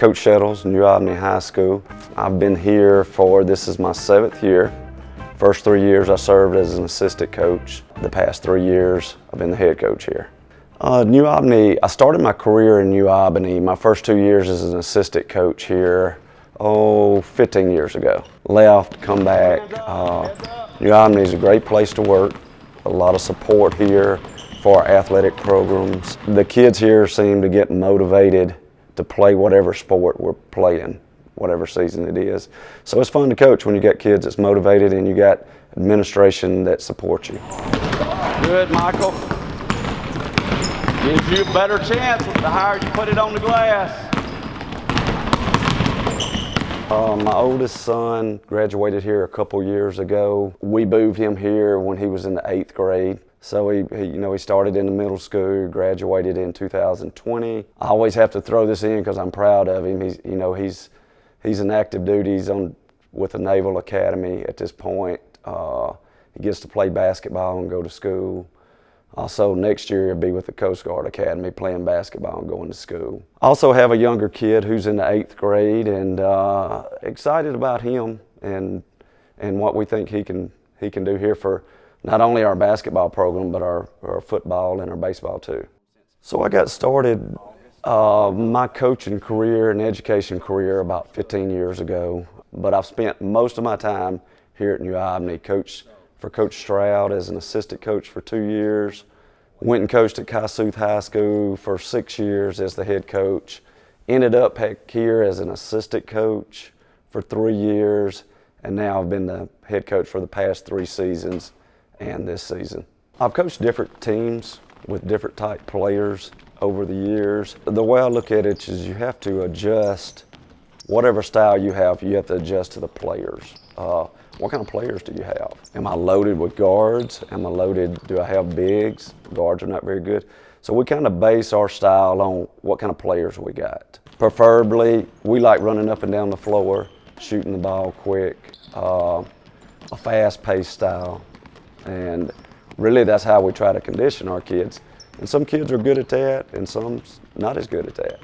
Coach Shettles, New Albany High School. I've been here this is my 7th year. First 3 years I served as an assistant coach. The past 3 years I've been the head coach here. New Albany, I started my career in New Albany. My first 2 years as an assistant coach here, 15 years ago. Left, come back. New Albany is a great place to work. A lot of support here for our athletic programs. The kids here seem to get motivated to play whatever sport we're playing, whatever season it is. So it's fun to coach when you got kids that's motivated and you got administration that supports you. Good, Michael. Gives you a better chance the higher you put it on the glass. My oldest son graduated here a couple years ago. We moved him here when he was in the 8th grade. So he started in the middle school, graduated in 2020. I always have to throw this in because I'm proud of him. He's an active duty. He's with the Naval Academy at this point. He gets to play basketball and go to school. Also, next year he'll be with the Coast Guard Academy playing basketball and going to school. I also have a younger kid who's in the 8th grade, and excited about him and what we think he can do here for not only our basketball program, but our football and our baseball too. So I got started my coaching career and education career about 15 years ago, but I've spent most of my time here at New Albany. Coached for Coach Stroud as an assistant coach for 2 years. Went and coached at Kossuth High School for 6 years as the head coach. Ended up here as an assistant coach for 3 years, and now I've been the head coach for the past 3 seasons and this season. I've coached different teams with different type players over the years. The way I look at it is you have to adjust whatever style you have to adjust to the players. What kind of players do you have? Am I loaded with guards? Do I have bigs? Guards are not very good. So we kind of base our style on what kind of players we got. Preferably, we like running up and down the floor, shooting the ball quick, a fast-paced style. And really that's how we try to condition our kids. And some kids are good at that and some not as good at that.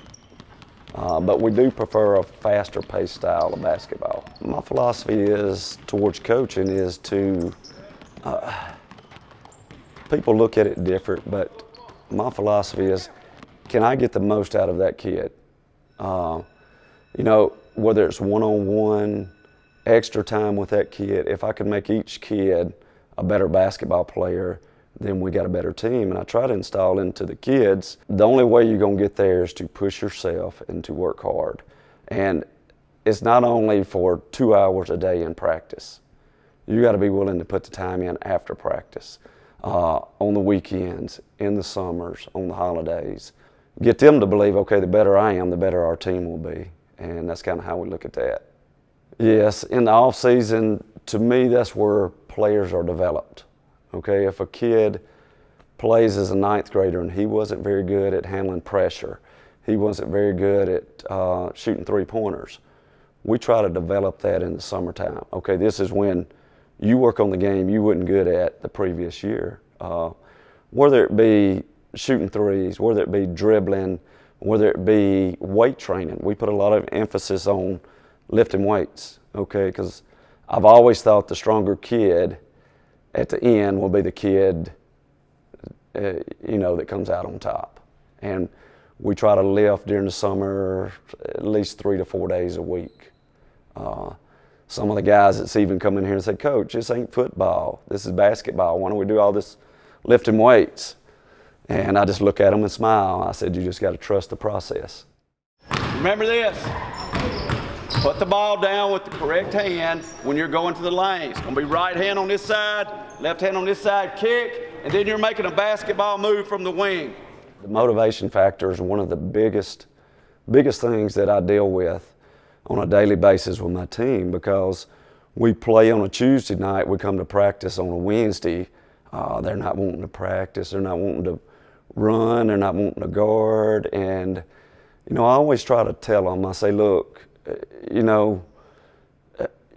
But we do prefer a faster paced style of basketball. My philosophy is towards coaching is to, people look at it different, but my philosophy is, can I get the most out of that kid? Whether it's one-on-one, extra time with that kid, if I can make each kid a better basketball player, then we got a better team. And I try to install into the kids, the only way you're gonna get there is to push yourself and to work hard. And it's not only for 2 hours a day in practice. You gotta be willing to put the time in after practice, on the weekends, in the summers, on the holidays. Get them to believe, okay, the better I am, the better our team will be. And that's kind of how we look at that. Yes, in the off season, to me, that's where players are developed. Okay, if a kid plays as a 9th grader and he wasn't very good at handling pressure, he wasn't very good at shooting 3-pointers, we try to develop that in the summertime. Okay, this is when you work on the game you wasn't good at the previous year. Whether it be shooting threes, whether it be dribbling, whether it be weight training. We put a lot of emphasis on lifting weights, okay, because I've always thought the stronger kid at the end will be the kid, that comes out on top. And we try to lift during the summer at least 3 to 4 days a week. Some of the guys that's even come in here and say, Coach, this ain't football, this is basketball. Why don't we do all this lifting weights? And I just look at them and smile. I said, you just got to trust the process. Remember this. Put the ball down with the correct hand when you're going to the lane. It's going to be right hand on this side, left hand on this side, kick, and then you're making a basketball move from the wing. The motivation factor is one of the biggest things that I deal with on a daily basis with my team, because we play on a Tuesday night, we come to practice on a Wednesday. They're not wanting to practice, they're not wanting to run, they're not wanting to guard. And, I always try to tell them, I say, look,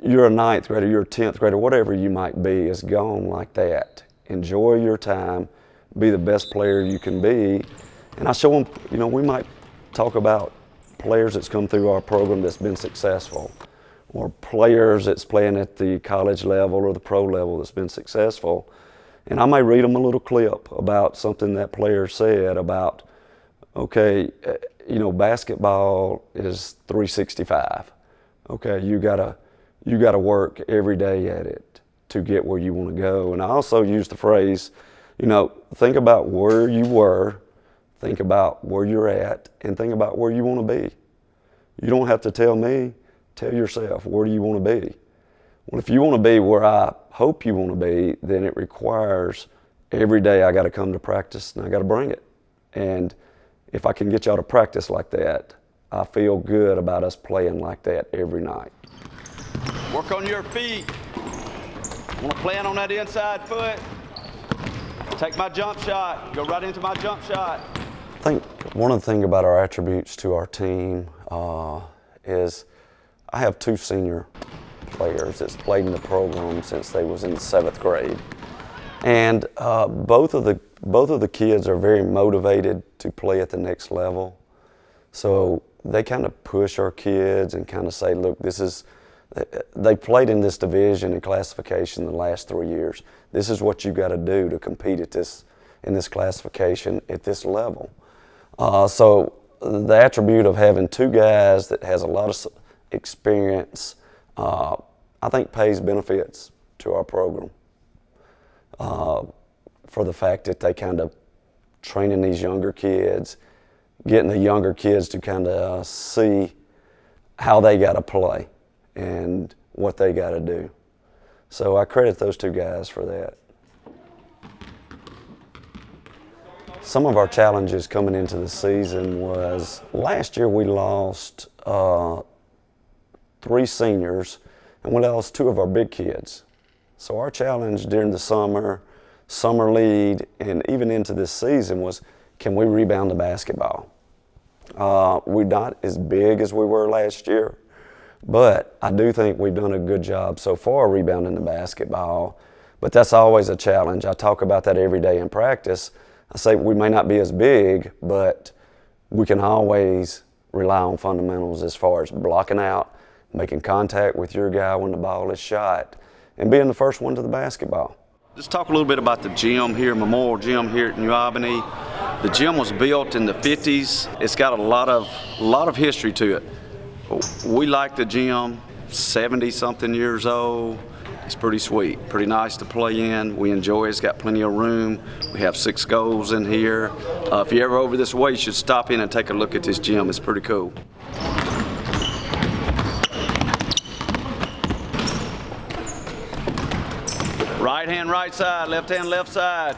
you're a 9th grader, you're a 10th grader, whatever you might be, is gone like that. Enjoy your time, be the best player you can be. And I show them, we might talk about players that's come through our program that's been successful, or players that's playing at the college level or the pro level that's been successful. And I may read them a little clip about something that player said about, okay, basketball is 365. Okay, you gotta work every day at it to get where you want to go. And I also use the phrase, think about where you were, think about where you're at, and think about where you want to be. You don't have to tell me, tell yourself, where do you want to be? Well, if you want to be where I hope you want to be, then it requires every day I got to come to practice and I got to bring it. And if I can get y'all to practice like that, I feel good about us playing like that every night. Work on your feet. Want to plan on that inside foot. Take my jump shot. Go right into my jump shot. I think one of the things about our attributes to our team is I have 2 senior players that's played in the program since they was in the 7th grade. And both of the kids are very motivated to play at the next level. So they kind of push our kids and kind of say, look, they played in this division and classification the last 3 years. This is what you got to do to compete in this classification at this level. So the attribute of having 2 guys that has a lot of experience, I think pays benefits to our program for the fact that they kind of training these younger kids, getting the younger kids to kind of see how they got to play and what they got to do. So I credit those 2 guys for that. Some of our challenges coming into the season was last year we lost 3 seniors and we lost 2 of our big kids. So our challenge during the summer lead, and even into this season was, can we rebound the basketball? We're not as big as we were last year, but I do think we've done a good job so far rebounding the basketball. But that's always a challenge. I talk about that every day in practice. I say we may not be as big, but we can always rely on fundamentals as far as blocking out, making contact with your guy when the ball is shot, and being the first one to the basketball. Let's talk a little bit about the gym here, Memorial Gym here at New Albany. The gym was built in the 50s. It's got a lot of history to it. We like the gym, 70-something years old. It's pretty sweet, pretty nice to play in. We enjoy it. It's got plenty of room. We have 6 goals in here. If you're ever over this way, you should stop in and take a look at this gym. It's pretty cool. Right hand, right side, left hand, left side.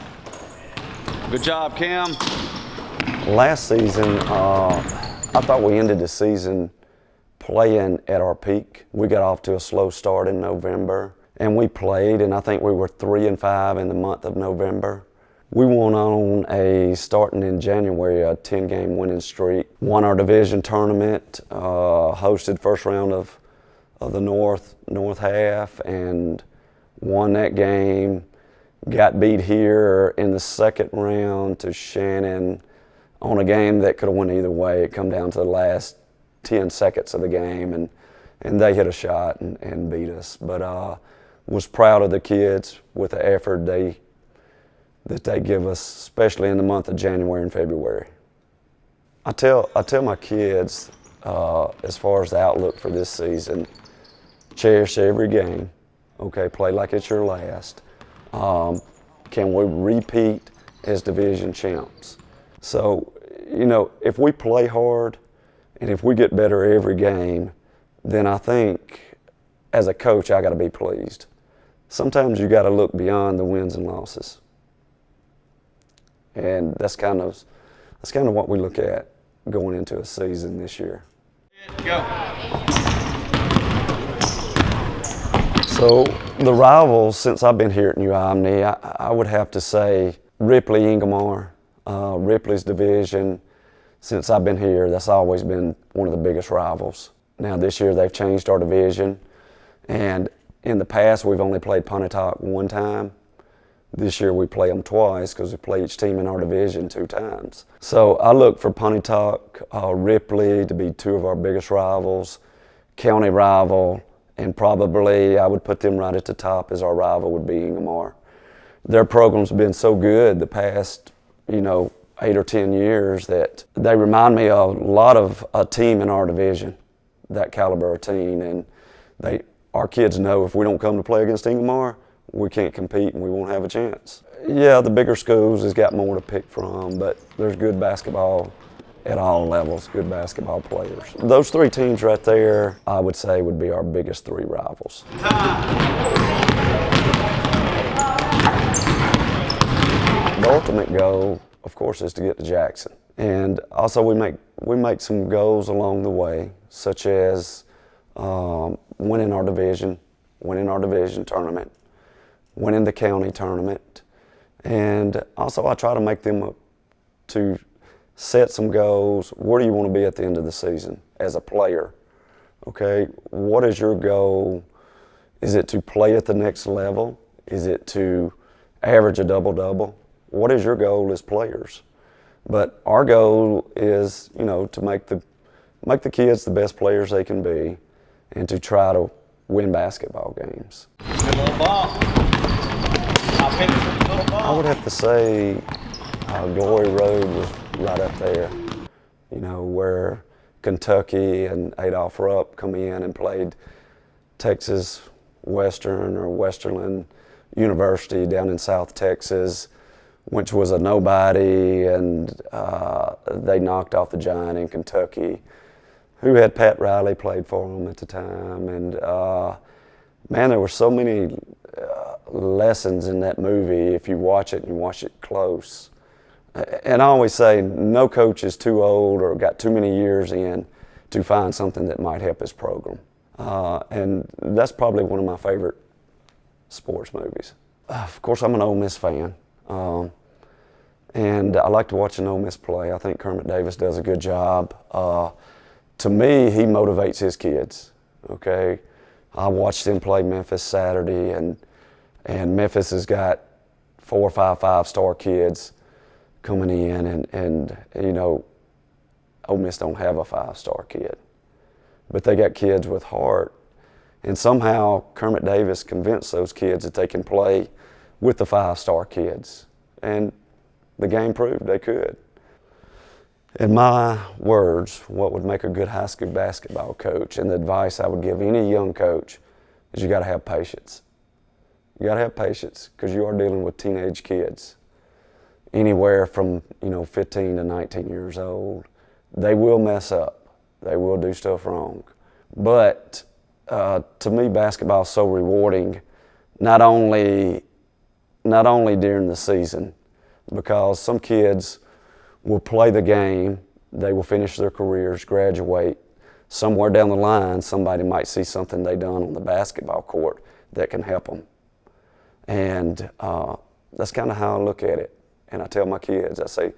Good job, Cam. Last season, I thought we ended the season playing at our peak. We got off to a slow start in November, and we played, and I think we were 3-5 in the month of November. We went on starting in January, a 10-game winning streak. Won our division tournament, hosted first round of the North half, and won that game. Got beat here in the second round to Shannon on a game that could have went either way. It come down to the last 10 seconds of the game, and they hit a shot and beat us. But was proud of the kids with the effort that they give us, especially in the month of January and February. I tell my kids, as far as the outlook for this season, cherish every game. Okay, play like it's your last. Can we repeat as division champs? So, if we play hard and if we get better every game, then I think as a coach, I got to be pleased. Sometimes you got to look beyond the wins and losses. And that's kind of what we look at going into a season this year. Go. So the rivals, since I've been here at New Albany, I would have to say Ripley, Ingomar, Ripley's division. Since I've been here, that's always been one of the biggest rivals. Now this year they've changed our division, and in the past we've only played Pontotoc one time. This year we play them twice because we play each team in our division 2 times. So I look for Pontotoc, Ripley to be 2 of our biggest rivals, county rival, and probably I would put them right at the top as our rival would be Ingomar. Their program's been so good the past, 8 or 10 years that they remind me a lot of a team in our division, that caliber of team, and our kids know if we don't come to play against Ingomar, we can't compete and we won't have a chance. Yeah, the bigger schools has got more to pick from, but there's good basketball at all levels, good basketball players. Those 3 teams right there, I would say, would be our biggest 3 rivals. The ultimate goal, of course, is to get to Jackson. And also we make some goals along the way, such as winning our division tournament, winning the county tournament, and also I try to make them to set some goals. Where do you want to be at the end of the season as a player? Okay, what is your goal? Is it to play at the next level? Is it to average a double-double? What is your goal as players? But our goal is, to make the kids the best players they can be, and to try to win basketball games. Good little ball. I would have to say Glory Road was right up there, where Kentucky and Adolph Rupp come in and played Texas Western or Westerland University down in South Texas, which was a nobody, and they knocked off the giant in Kentucky, who had Pat Riley played for them at the time. And man, there were so many lessons in that movie if you watch it and you watch it close. And I always say no coach is too old or got too many years in to find something that might help his program. And that's probably one of my favorite sports movies. Of course, I'm an Ole Miss fan. And I like to watch an Ole Miss play. I think Kermit Davis does a good job. To me, he motivates his kids, okay? I watched them play Memphis Saturday, and Memphis has got 4 or 5 five-star kids coming in, and Ole Miss don't have a 5-star kid. But they got kids with heart. And somehow Kermit Davis convinced those kids that they can play with the 5-star kids. And the game proved they could. In my words, what would make a good high school basketball coach, and the advice I would give any young coach, is you got to have patience. You got to have patience because you are dealing with teenage kids, anywhere from 15 to 19 years old. They will mess up. They will do stuff wrong. But to me, basketball is so rewarding, not only during the season, because some kids will play the game, they will finish their careers, graduate. Somewhere down the line, somebody might see something they done on the basketball court that can help them. And that's kind of how I look at it. And I tell my kids, I say,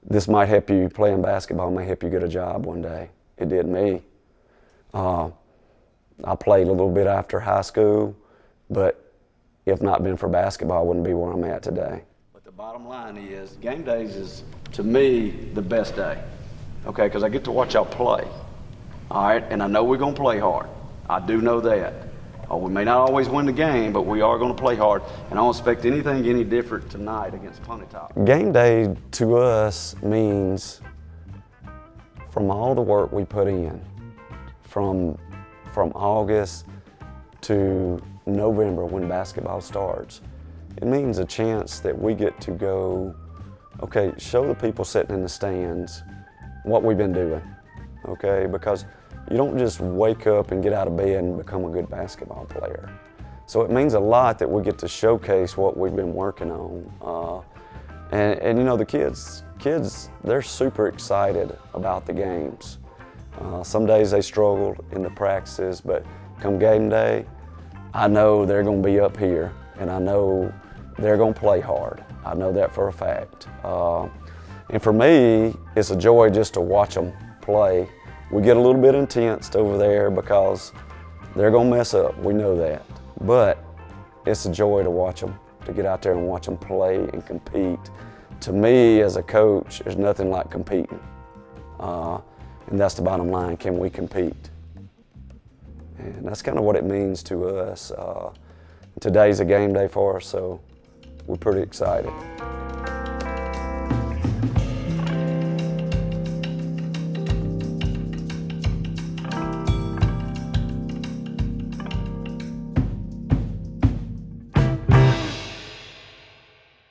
this might help you playing basketball, may help you get a job one day. It did me. I played a little bit after high school, but if not been for basketball, I wouldn't be where I'm at today. But the bottom line is, game days is, to me, the best day, okay? Because I get to watch y'all play, all right? And I know we're going to play hard. I do know that. We may not always win the game, but we are going to play hard. And I don't expect anything any different tonight against Pontotoc. Game day to us means, from all the work we put in, from August to November when basketball starts, it means a chance that we get to go, okay, show the people sitting in the stands what we've been doing, okay? Because you don't just wake up and get out of bed and become a good basketball player. So it means a lot that we get to showcase what we've been working on. And the kids, they're super excited about the games. Some days they struggle in the practices, but come game day, I know they're gonna be up here, and I know they're gonna play hard. I know that for a fact. And for me, it's a joy just to watch them play. We get a little bit intense over there because they're gonna mess up, we know that. But it's a joy to watch them to get out there and watch them play and compete. To me, as a coach, there's nothing like competing. And that's the bottom line, can we compete? And that's kind of what it means to us. Today's a game day for us, so we're pretty excited.